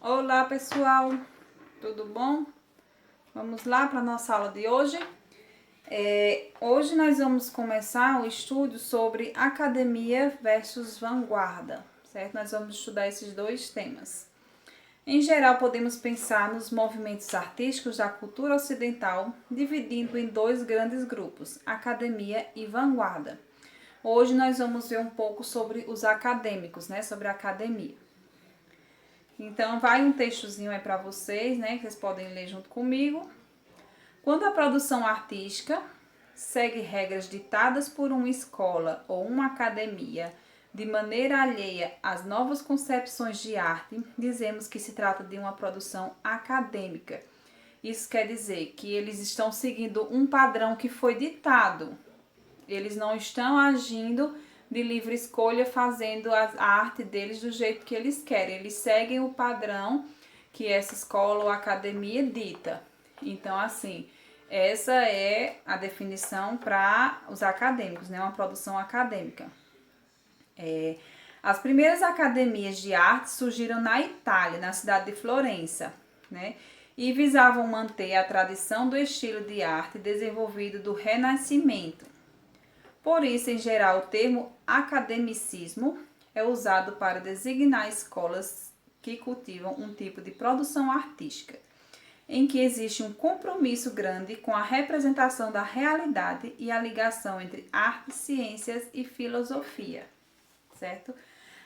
Olá pessoal, tudo bom? Vamos lá para a nossa aula de hoje. Hoje nós vamos começar o estudo sobre academia versus vanguarda, certo? Nós vamos estudar esses dois temas. Em geral, podemos pensar nos movimentos artísticos da cultura ocidental, dividindo em dois grandes grupos, academia e vanguarda. Hoje nós vamos ver um pouco sobre os acadêmicos, né? Sobre a academia. Então, vai um textozinho aí para vocês, né? Que vocês podem ler junto comigo. Quando a produção artística segue regras ditadas por uma escola ou uma academia de maneira alheia às novas concepções de arte, dizemos que se trata de uma produção acadêmica. Isso quer dizer que eles estão seguindo um padrão que foi ditado. Eles não estão agindo de livre escolha, fazendo a arte deles do jeito que eles querem. Eles seguem o padrão que essa escola ou academia dita. Então, assim, essa é a definição para os acadêmicos, né? Uma produção acadêmica. As primeiras academias de arte surgiram na Itália, na cidade de Florença, né? E visavam manter a tradição do estilo de arte desenvolvido do Renascimento. Por isso, em geral, o termo academicismo é usado para designar escolas que cultivam um tipo de produção artística, em que existe um compromisso grande com a representação da realidade e a ligação entre arte, ciências e filosofia, certo?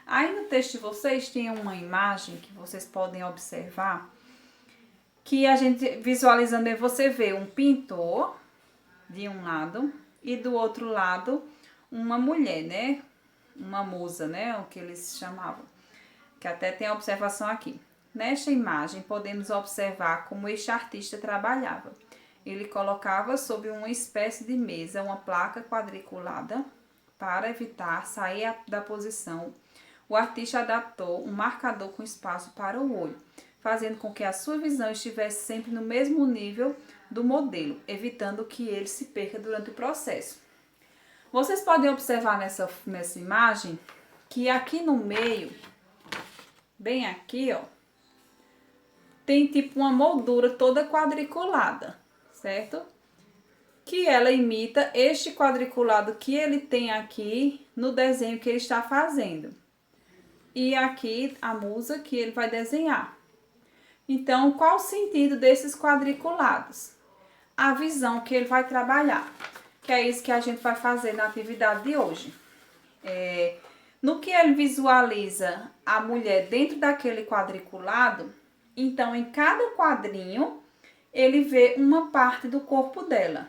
Aí no texto de vocês tem uma imagem que vocês podem observar, que a gente visualizando, você vê um pintor de um lado e do outro lado uma mulher, né? Uma musa, né? O que eles chamavam. Que até tem a observação aqui. Nesta imagem, podemos observar como este artista trabalhava. Ele colocava sobre uma espécie de mesa uma placa quadriculada para evitar sair da posição. O artista adaptou um marcador com espaço para o olho, fazendo com que a sua visão estivesse sempre no mesmo nível do modelo, evitando que ele se perca durante o processo. Vocês podem observar nessa imagem que aqui no meio, bem aqui, ó, tem tipo uma moldura toda quadriculada, certo? Que ela imita este quadriculado que ele tem aqui no desenho que ele está fazendo. E aqui a musa que ele vai desenhar. Então, qual o sentido desses quadriculados? A visão que ele vai trabalhar, que é isso que a gente vai fazer na atividade de hoje. No que ele visualiza a mulher dentro daquele quadriculado, então em cada quadrinho ele vê uma parte do corpo dela.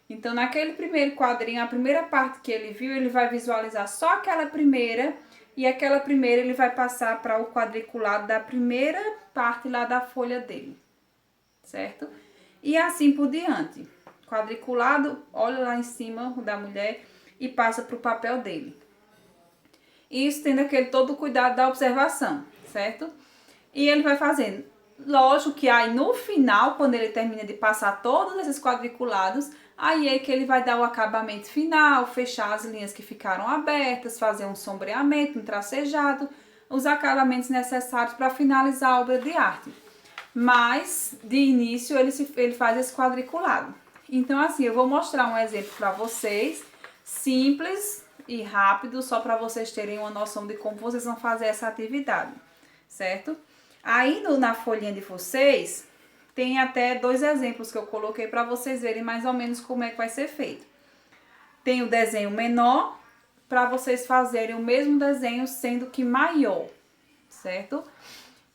Então naquele primeiro quadrinho, a primeira parte que ele viu, ele vai visualizar só aquela primeira, e aquela primeira ele vai passar para o quadriculado da primeira parte lá da folha dele, certo? E assim por diante. Quadriculado, olha lá em cima da mulher e passa para o papel dele. Isso tendo aquele todo o cuidado da observação, certo? E ele vai fazendo. Lógico que aí no final, quando ele termina de passar todos esses quadriculados, aí é que ele vai dar o acabamento final, fechar as linhas que ficaram abertas, fazer um sombreamento, um tracejado, os acabamentos necessários para finalizar a obra de arte. Mas, de início, ele faz esse quadriculado. Então, assim, eu vou mostrar um exemplo para vocês, simples e rápido, só para vocês terem uma noção de como vocês vão fazer essa atividade, certo? Aí, na folhinha de vocês, tem até dois exemplos que eu coloquei para vocês verem mais ou menos como é que vai ser feito. Tem o desenho menor, para vocês fazerem o mesmo desenho, sendo que maior, certo?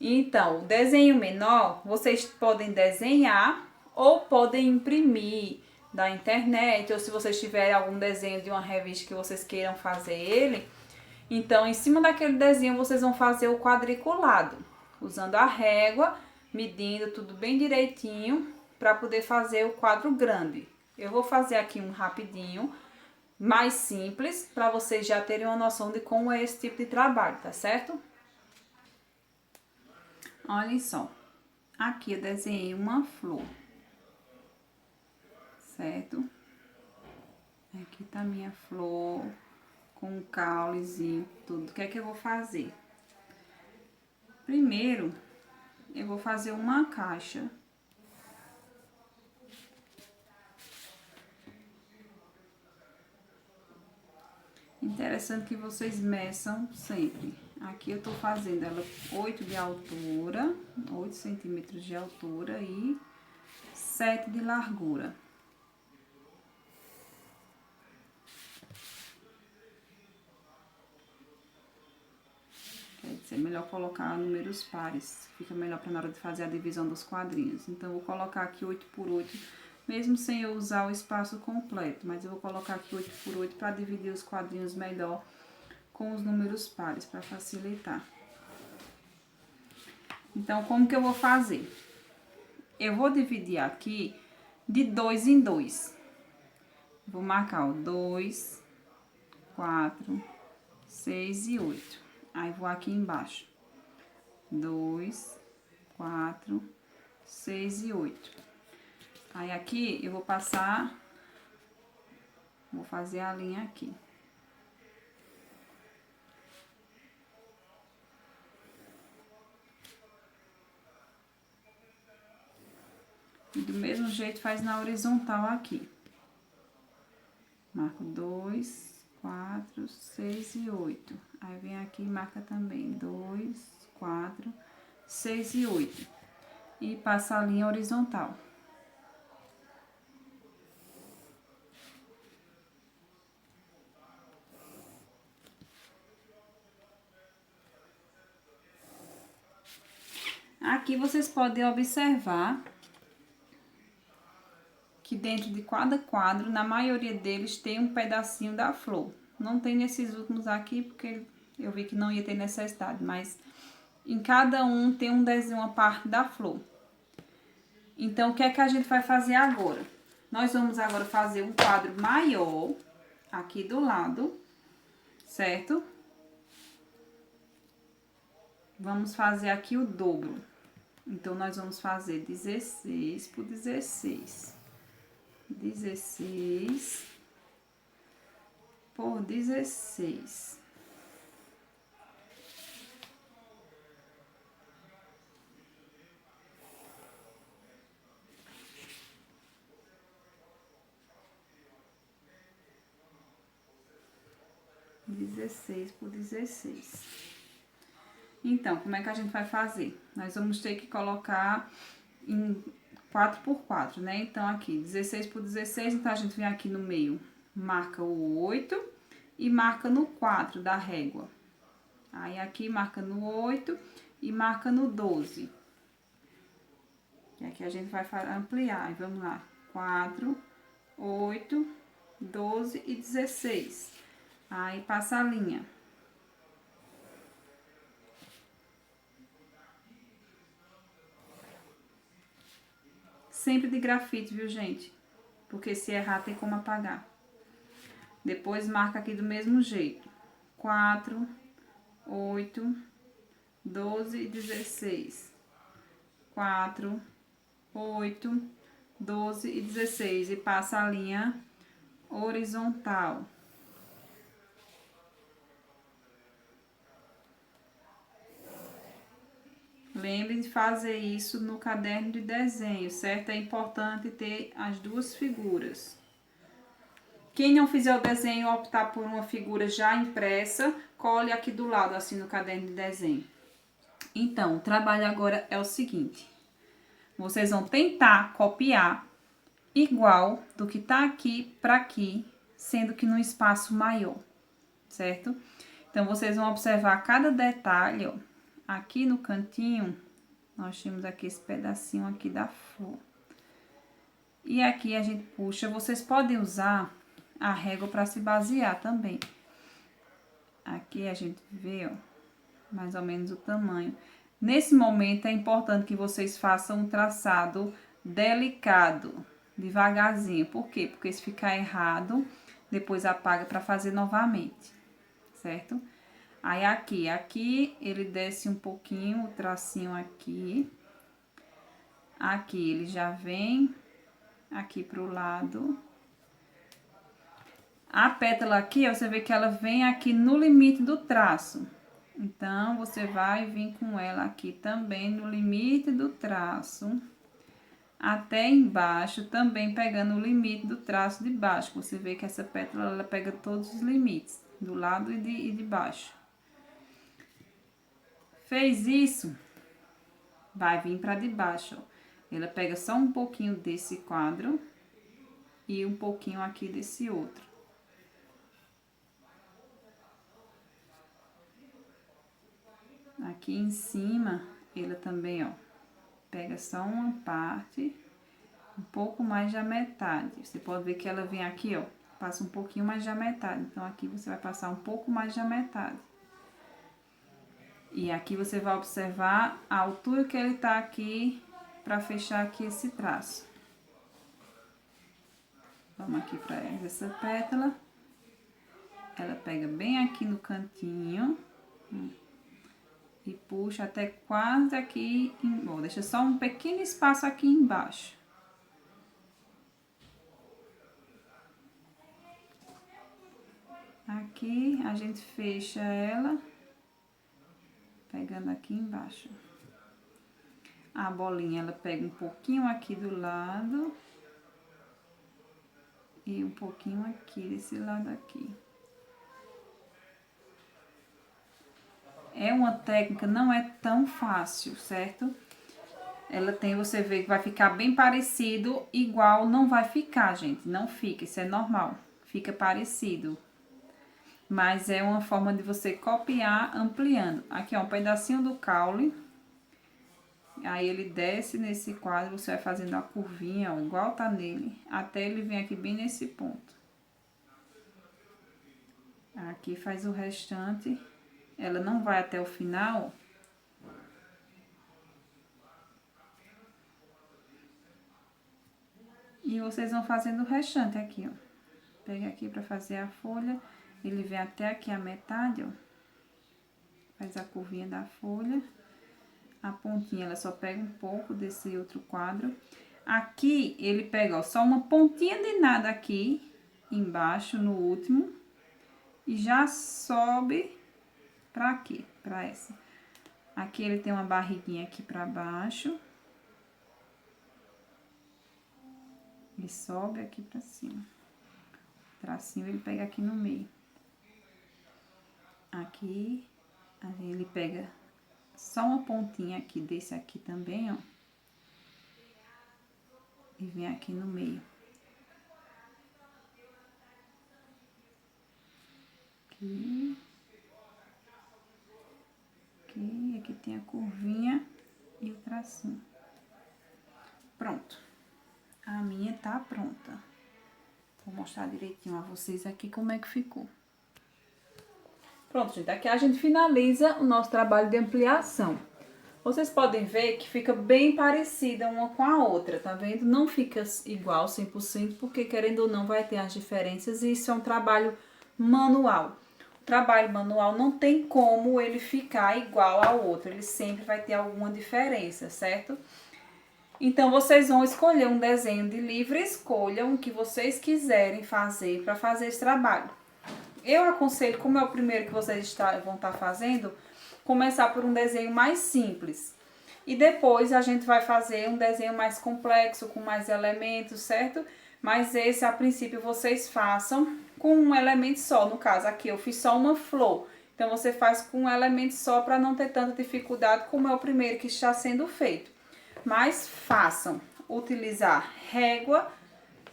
Então, o desenho menor, vocês podem desenhar ou podem imprimir da internet, ou se vocês tiverem algum desenho de uma revista que vocês queiram fazer ele, então, em cima daquele desenho, vocês vão fazer o quadriculado, usando a régua, medindo tudo bem direitinho, para poder fazer o quadro grande. Eu vou fazer aqui um rapidinho, mais simples, para vocês já terem uma noção de como é esse tipo de trabalho, tá certo? Olhem só, aqui eu desenhei uma flor, certo? Aqui tá minha flor, com um caulezinho, tudo. O que é que eu vou fazer? Primeiro, eu vou fazer uma caixa. Interessante que vocês meçam sempre. Aqui eu tô fazendo ela 8 de altura, 8 centímetros de altura e 7 de largura. Quer dizer, melhor colocar números pares, fica melhor para na hora de fazer a divisão dos quadrinhos. Então, eu vou colocar aqui 8 por 8, mesmo sem eu usar o espaço completo, mas eu vou colocar aqui 8 por 8 para dividir os quadrinhos melhor com os números pares, para facilitar. Então, como que eu vou fazer? Eu vou dividir aqui de 2 em 2. Vou marcar o 2, 4, 6 e 8. Aí, vou aqui embaixo. 2, 4, 6 e 8. Aí, aqui, eu vou passar... Vou fazer a linha aqui. E do mesmo jeito faz na horizontal aqui. Marco 2, 4, 6 e 8. Aí, vem aqui e marca também 2, 4, 6 e 8. E passa a linha horizontal. Aqui vocês podem observar que dentro de cada quadro, na maioria deles, tem um pedacinho da flor. Não tem nesses últimos aqui, porque eu vi que não ia ter necessidade, mas em cada um tem um desenho, uma parte da flor. Então, o que é que a gente vai fazer agora? Nós vamos agora fazer um quadro maior aqui do lado, certo? Vamos fazer aqui o dobro. Então, nós vamos fazer 16 por 16. 16 por 16. Por 16. Então, como é que a gente vai fazer? Nós vamos ter que colocar em 4 por 4, né? Então, aqui, 16 por 16, então a gente vem aqui no meio, marca o 8 e marca no 4 da régua. Aí, aqui marca no 8 e marca no 12. E aqui a gente vai ampliar, e vamos lá, 4, 8, 12 e 16. Aí, passa a linha. Sempre de grafite, viu, gente? Porque se errar, tem como apagar. Depois, marca aqui do mesmo jeito. 4, 8, 12 e 16. 4, 8, 12 e 16. E passa a linha horizontal. Lembre de fazer isso no caderno de desenho, certo? É importante ter as duas figuras. Quem não fizer o desenho e optar por uma figura já impressa, cole aqui do lado, assim, no caderno de desenho. Então, o trabalho agora é o seguinte. Vocês vão tentar copiar igual do que tá aqui para aqui, sendo que num espaço maior, certo? Então, vocês vão observar cada detalhe, ó. Aqui no cantinho, nós temos aqui esse pedacinho aqui da flor. E aqui a gente puxa, vocês podem usar a régua para se basear também. Aqui a gente vê, ó, mais ou menos o tamanho. Nesse momento é importante que vocês façam um traçado delicado, devagarzinho. Por quê? Porque se ficar errado, depois apaga para fazer novamente, certo? Aí, aqui ele desce um pouquinho, o tracinho aqui. Aqui ele já vem aqui pro lado. A pétala aqui, ó, você vê que ela vem aqui no limite do traço. Então, você vai vir com ela aqui também no limite do traço, até embaixo, também pegando o limite do traço de baixo. Você vê que essa pétala, ela pega todos os limites, do lado e de baixo. Fez isso, vai vir para de baixo, ó. Ela pega só um pouquinho desse quadro e um pouquinho aqui desse outro. Aqui em cima, ela também, ó, pega só uma parte, um pouco mais da metade. Você pode ver que ela vem aqui, ó, passa um pouquinho mais da metade. Então, aqui você vai passar um pouco mais da metade. E aqui você vai observar a altura que ele tá aqui, pra fechar aqui esse traço. Vamos aqui pra essa pétala. Ela pega bem aqui no cantinho. E puxa até quase aqui, bom, deixa só um pequeno espaço aqui embaixo. Aqui a gente fecha ela, pegando aqui embaixo. A bolinha, ela pega um pouquinho aqui do lado e um pouquinho aqui desse lado aqui. É uma técnica, não é tão fácil, certo? Ela tem, você vê que vai ficar bem parecido, igual não vai ficar, gente. Não fica, isso é normal. Fica parecido. Mas é uma forma de você copiar ampliando. Aqui, ó, um pedacinho do caule. Aí ele desce nesse quadro, você vai fazendo a curvinha, ó, igual tá nele, até ele vir aqui bem nesse ponto. Aqui faz o restante. Ela não vai até o final. E vocês vão fazendo o restante aqui, ó. Pega aqui pra fazer a folha. Ele vem até aqui a metade, ó. Faz a curvinha da folha. A pontinha, ela só pega um pouco desse outro quadro. Aqui, ele pega, ó, só uma pontinha de nada aqui, embaixo, no último. E já sobe pra aqui, pra essa. Aqui ele tem uma barriguinha aqui pra baixo. E sobe aqui pra cima. O tracinho ele pega aqui no meio. Aqui, aí ele pega só uma pontinha aqui desse aqui também, ó. E vem aqui no meio. Aqui. Aqui tem a curvinha e o tracinho. Pronto. A minha tá pronta. Vou mostrar direitinho a vocês aqui como é que ficou. Pronto, gente. Aqui a gente finaliza o nosso trabalho de ampliação. Vocês podem ver que fica bem parecida uma com a outra, tá vendo? Não fica igual 100%, porque querendo ou não vai ter as diferenças e isso é um trabalho manual. O trabalho manual não tem como ele ficar igual ao outro, ele sempre vai ter alguma diferença, certo? Então, vocês vão escolher um desenho de livre escolha, o que vocês quiserem fazer para fazer esse trabalho. Eu aconselho, como é o primeiro que vocês vão estar fazendo, começar por um desenho mais simples. E depois a gente vai fazer um desenho mais complexo, com mais elementos, certo? Mas esse, a princípio, vocês façam com um elemento só. No caso, aqui eu fiz só uma flor. Então, você faz com um elemento só para não ter tanta dificuldade como é o primeiro que está sendo feito. Mas façam utilizar régua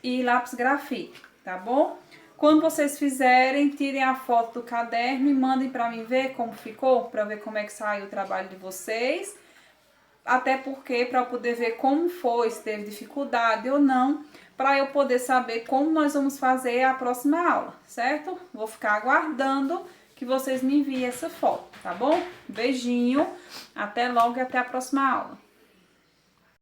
e lápis grafite, tá bom? Quando vocês fizerem, tirem a foto do caderno e mandem para mim ver como ficou, para ver como é que saiu o trabalho de vocês. Até porque, para eu poder ver como foi, se teve dificuldade ou não, para eu poder saber como nós vamos fazer a próxima aula, certo? Vou ficar aguardando que vocês me enviem essa foto, tá bom? Beijinho, até logo e até a próxima aula.